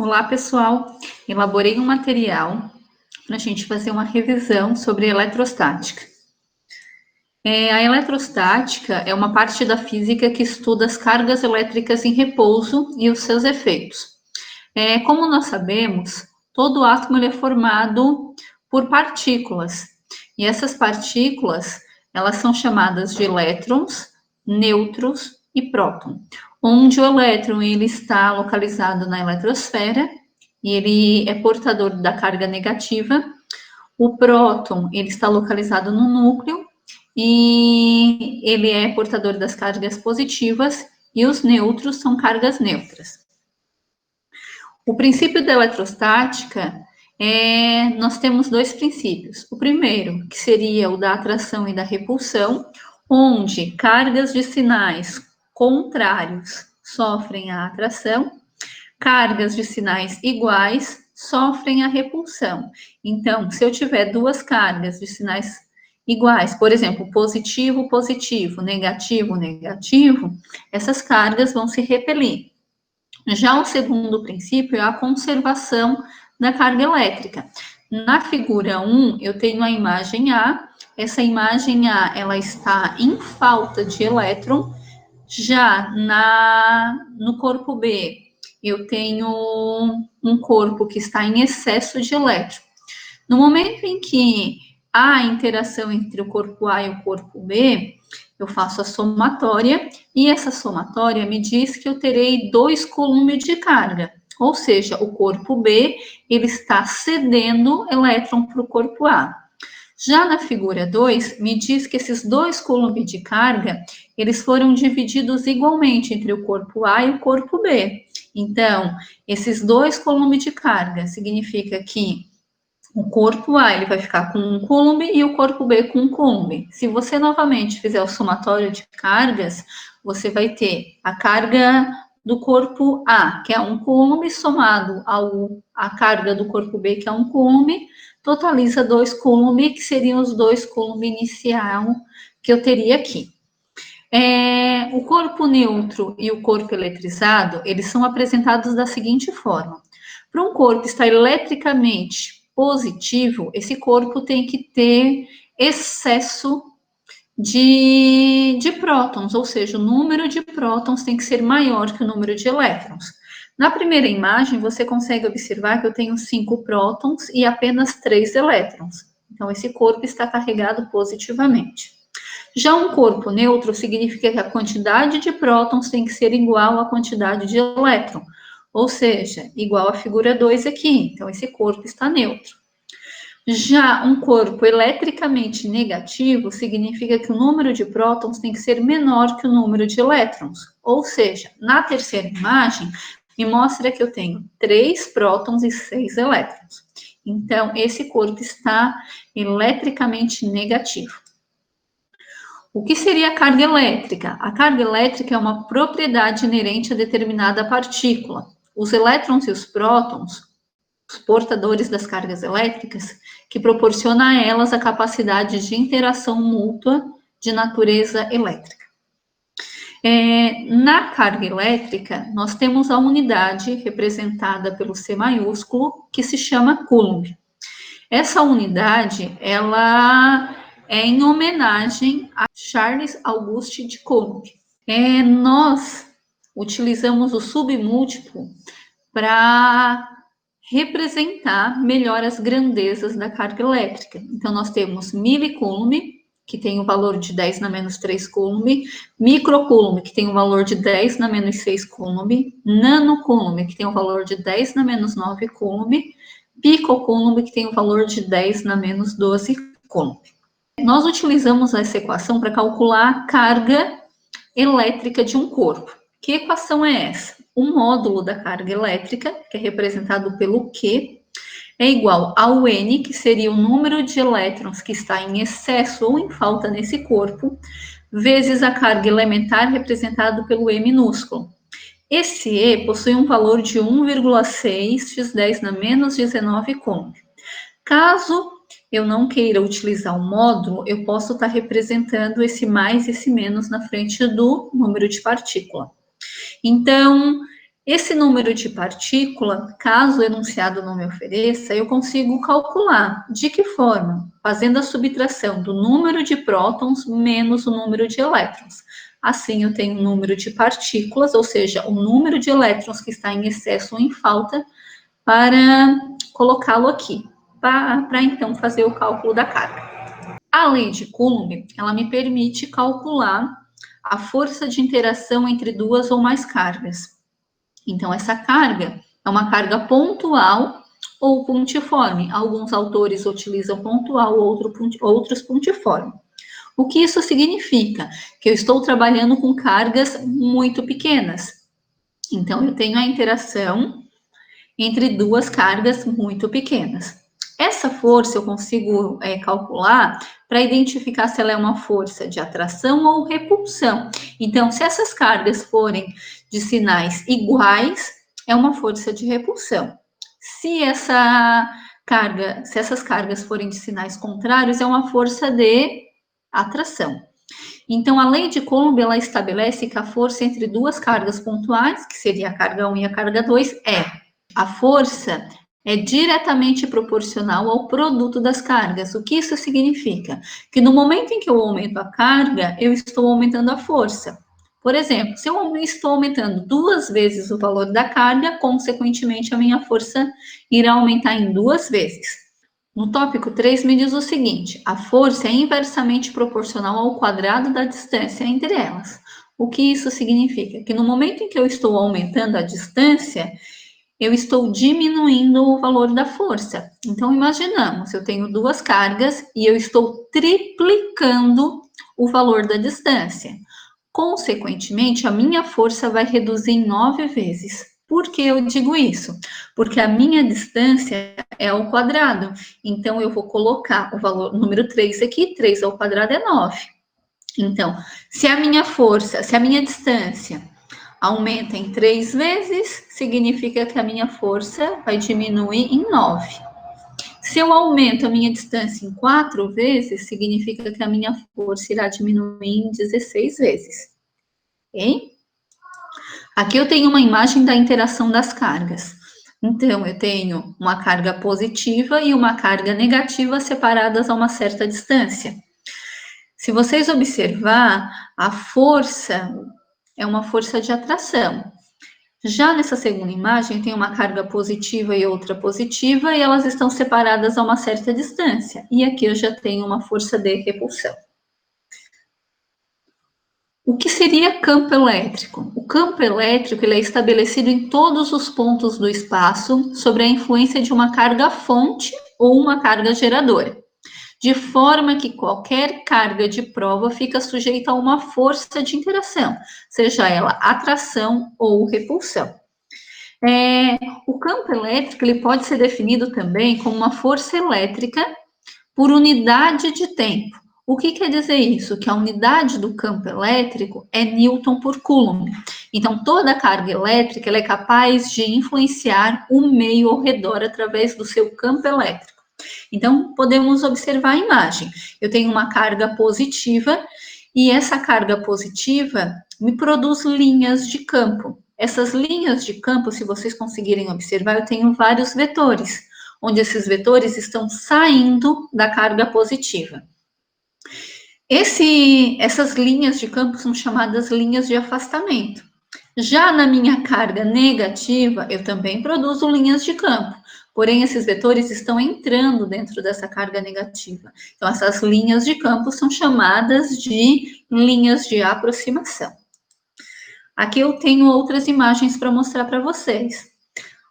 Olá, pessoal. Elaborei um material para a gente fazer uma revisão sobre eletrostática. A eletrostática é uma parte da física que estuda as cargas elétricas em repouso e os seus efeitos. Como nós sabemos, todo átomo ele é formado por partículas, e essas partículas elas são chamadas de elétrons, nêutrons e próton, onde o elétron ele está localizado na eletrosfera e ele é portador da carga negativa. O próton ele está localizado no núcleo e ele é portador das cargas positivas, e os nêutrons são cargas neutras. O princípio da eletrostática nós temos dois princípios. O primeiro, que seria o da atração e da repulsão, onde cargas de sinais contrários sofrem a atração, cargas de sinais iguais sofrem a repulsão. Então, se eu tiver duas cargas de sinais iguais, por exemplo, positivo, positivo, negativo, negativo, essas cargas vão se repelir. Já o segundo princípio é a conservação da carga elétrica. Na figura 1, eu tenho a imagem A. Essa imagem A, ela está em falta de elétron. Já no corpo B, eu tenho um corpo que está em excesso de elétron. No momento em que há interação entre o corpo A e o corpo B, eu faço a somatória, e essa somatória me diz que eu terei 2 coulombs de carga, ou seja, o corpo B ele está cedendo elétron para o corpo A. Já na figura 2, me diz que esses 2 coulombs de carga, eles foram divididos igualmente entre o corpo A e o corpo B. Então, esses 2 coulombs de carga significa que o corpo A ele vai ficar com 1 coulomb e o corpo B com 1 coulomb. Se você novamente fizer o somatório de cargas, você vai ter a carga do corpo A, que é 1 coulomb, somado à carga do corpo B, que é 1 coulomb, totaliza 2 coulomb, que seriam os 2 coulomb inicial que eu teria aqui. O corpo neutro e o corpo eletrizado, eles são apresentados da seguinte forma. Para um corpo estar eletricamente positivo, esse corpo tem que ter excesso de prótons, ou seja, o número de prótons tem que ser maior que o número de elétrons. Na primeira imagem, você consegue observar que eu tenho 5 prótons e apenas 3 elétrons. Então, esse corpo está carregado positivamente. Já um corpo neutro significa que a quantidade de prótons tem que ser igual à quantidade de elétron, ou seja, igual à figura 2 aqui. Então, esse corpo está neutro. Já um corpo eletricamente negativo significa que o número de prótons tem que ser menor que o número de elétrons. Ou seja, na terceira imagem, me mostra que eu tenho 3 prótons e 6 elétrons. Então, esse corpo está eletricamente negativo. O que seria a carga elétrica? A carga elétrica é uma propriedade inerente a determinada partícula. Os elétrons e os prótons, os portadores das cargas elétricas, que proporciona a elas a capacidade de interação mútua de natureza elétrica. Na carga elétrica, nós temos a unidade representada pelo C maiúsculo, que se chama coulomb. Essa unidade, ela é em homenagem a Charles Auguste de Coulomb. Nós utilizamos o submúltiplo para representar melhor as grandezas da carga elétrica. Então, nós temos milicoulomb, que tem o valor de 10 na menos 3 coulomb, microcoulomb, que tem o valor de 10 na menos 6 coulomb, nanocoulomb, que tem o valor de 10 na menos 9 coulomb, picocoulomb, que tem o valor de 10 na menos 12 coulomb. Nós utilizamos essa equação para calcular a carga elétrica de um corpo. Que equação é essa? O módulo da carga elétrica, que é representado pelo Q, é igual ao N, que seria o número de elétrons que está em excesso ou em falta nesse corpo, vezes a carga elementar, representado pelo E minúsculo. Esse E possui um valor de 1,6 x 10 na menos 19 coulomb. Caso eu não queira utilizar o módulo, eu posso estar representando esse mais e esse menos na frente do número de partícula. Então, Esse número de partícula, caso o enunciado não me ofereça, eu consigo calcular. De que forma? Fazendo a subtração do número de prótons menos o número de elétrons. Assim, eu tenho o número de partículas, ou seja, o número de elétrons que está em excesso ou em falta, para colocá-lo aqui, para então fazer o cálculo da carga. A lei de Coulomb, ela me permite calcular a força de interação entre duas ou mais cargas. Então, essa carga é uma carga pontual ou pontiforme. Alguns autores utilizam pontual, outros pontiforme. O que isso significa? Que eu estou trabalhando com cargas muito pequenas. Então, eu tenho a interação entre duas cargas muito pequenas. Essa força eu consigo calcular para identificar se ela é uma força de atração ou repulsão. Então, se essas cargas forem de sinais iguais, é uma força de repulsão. Se essas cargas forem de sinais contrários, é uma força de atração. Então, a lei de Coulomb, ela estabelece que a força entre duas cargas pontuais, que seria a carga 1 e a carga 2, a força é diretamente proporcional ao produto das cargas. O que isso significa? Que no momento em que eu aumento a carga, eu estou aumentando a força. Por exemplo, se eu estou aumentando 2 vezes o valor da carga, consequentemente, a minha força irá aumentar em 2 vezes. No tópico 3, me diz o seguinte: a força é inversamente proporcional ao quadrado da distância entre elas. O que isso significa? Que no momento em que eu estou aumentando a distância, eu estou diminuindo o valor da força. Então, imaginamos, eu tenho duas cargas e eu estou triplicando o valor da distância. Consequentemente, a minha força vai reduzir em 9 vezes. Por que eu digo isso? Porque a minha distância é ao quadrado. Então, eu vou colocar o valor, número 3 aqui, 3 ao quadrado é 9. Então, se a minha distância aumenta em 3 vezes, significa que a minha força vai diminuir em 9. Se eu aumento a minha distância em 4 vezes, significa que a minha força irá diminuir em 16 vezes. Ok? Aqui eu tenho uma imagem da interação das cargas. Então, eu tenho uma carga positiva e uma carga negativa separadas a uma certa distância. Se vocês observar, a força é uma força de atração. Já nessa segunda imagem, tem uma carga positiva e outra positiva, e elas estão separadas a uma certa distância. E aqui eu já tenho uma força de repulsão. O que seria campo elétrico? O campo elétrico ele é estabelecido em todos os pontos do espaço sobre a influência de uma carga fonte ou uma carga geradora, de forma que qualquer carga de prova fica sujeita a uma força de interação, seja ela atração ou repulsão. O campo elétrico ele pode ser definido também como uma força elétrica por unidade de tempo. O que quer dizer isso? Que a unidade do campo elétrico é Newton por Coulomb. Então, toda carga elétrica ela é capaz de influenciar o meio ao redor através do seu campo elétrico. Então, podemos observar a imagem. Eu tenho uma carga positiva e essa carga positiva me produz linhas de campo. Essas linhas de campo, se vocês conseguirem observar, eu tenho vários vetores, onde esses vetores estão saindo da carga positiva. Essas linhas de campo são chamadas linhas de afastamento. Já na minha carga negativa, eu também produzo linhas de campo, porém esses vetores estão entrando dentro dessa carga negativa. Então, essas linhas de campo são chamadas de linhas de aproximação. Aqui eu tenho outras imagens para mostrar para vocês.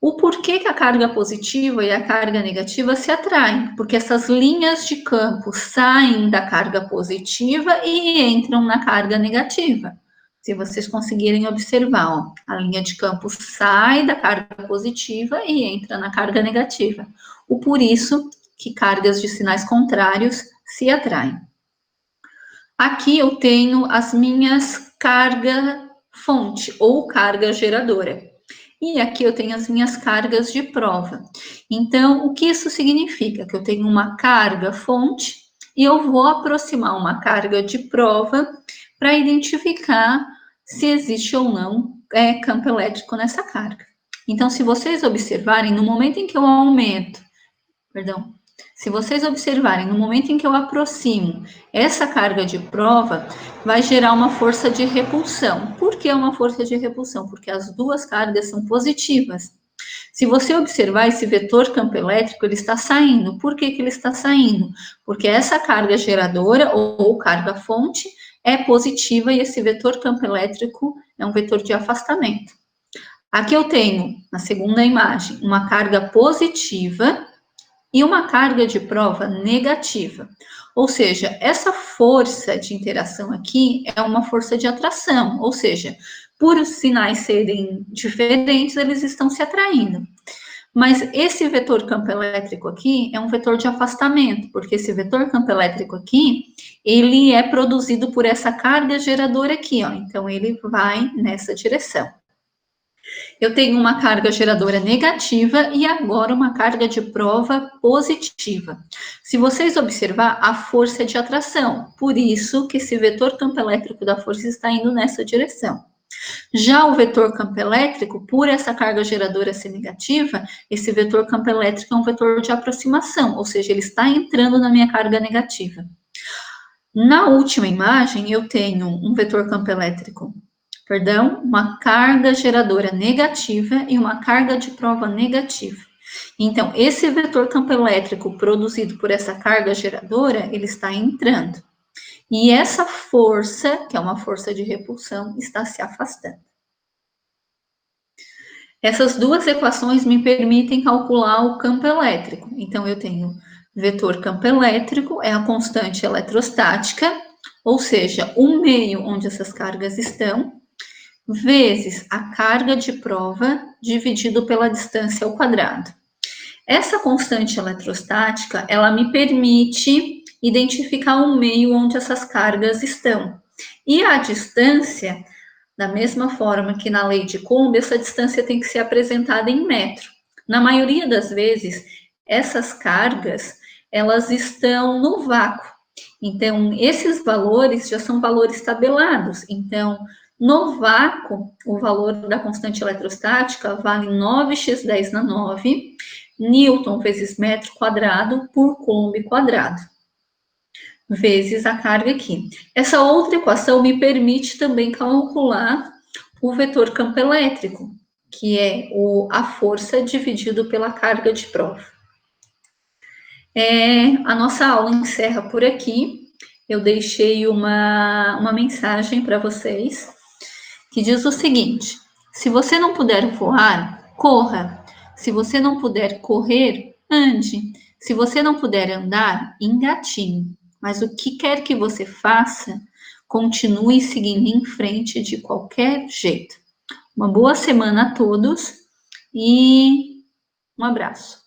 O porquê que a carga positiva e a carga negativa se atraem? Porque essas linhas de campo saem da carga positiva e entram na carga negativa. Se vocês conseguirem observar, ó, a linha de campo sai da carga positiva e entra na carga negativa. Por isso que cargas de sinais contrários se atraem. Aqui eu tenho as minhas cargas fonte ou carga geradora. E aqui eu tenho as minhas cargas de prova. Então, o que isso significa? Que eu tenho uma carga fonte e eu vou aproximar uma carga de prova para identificar se existe ou não campo elétrico nessa carga. Então, se vocês observarem, no momento em que eu aumento, se vocês observarem, no momento em que eu aproximo essa carga de prova, vai gerar uma força de repulsão. Por que uma força de repulsão? Porque as duas cargas são positivas. Se você observar esse vetor campo elétrico, ele está saindo. Por que ele está saindo? Porque essa carga geradora ou carga fonte é positiva e esse vetor campo elétrico é um vetor de afastamento. Aqui eu tenho, na segunda imagem, uma carga positiva e uma carga de prova negativa. Ou seja, essa força de interação aqui é uma força de atração, ou seja, por os sinais serem diferentes, eles estão se atraindo. Mas esse vetor campo elétrico aqui é um vetor de afastamento, porque esse vetor campo elétrico aqui, ele é produzido por essa carga geradora aqui, ó. Então, ele vai nessa direção. Eu tenho uma carga geradora negativa e agora uma carga de prova positiva. Se vocês observar, a força é de atração, por isso que esse vetor campo elétrico da força está indo nessa direção. Já o vetor campo elétrico, por essa carga geradora ser negativa, esse vetor campo elétrico é um vetor de aproximação, ou seja, ele está entrando na minha carga negativa. Na última imagem, eu tenho um vetor campo elétrico, uma carga geradora negativa e uma carga de prova negativa. Então, esse vetor campo elétrico produzido por essa carga geradora, ele está entrando. E essa força, que é uma força de repulsão, está se afastando. Essas duas equações me permitem calcular o campo elétrico. Então, eu tenho vetor campo elétrico, é a constante eletrostática, ou seja, o meio onde essas cargas estão, vezes a carga de prova dividido pela distância ao quadrado. Essa constante eletrostática, ela me permite identificar o meio onde essas cargas estão. E a distância, da mesma forma que na lei de Coulomb, essa distância tem que ser apresentada em metro. Na maioria das vezes, essas cargas, elas estão no vácuo. Então, esses valores já são valores tabelados. Então, no vácuo, o valor da constante eletrostática vale 9x10 na 9, Newton vezes metro quadrado por Coulomb quadrado, vezes a carga aqui. Essa outra equação me permite também calcular o vetor campo elétrico, que é a força dividido pela carga de prova. A nossa aula encerra por aqui. Eu deixei uma mensagem para vocês, que diz o seguinte: se você não puder voar, corra. Se você não puder correr, ande. Se você não puder andar, engatinhe. Mas o que quer que você faça, continue seguindo em frente de qualquer jeito. Uma boa semana a todos e um abraço.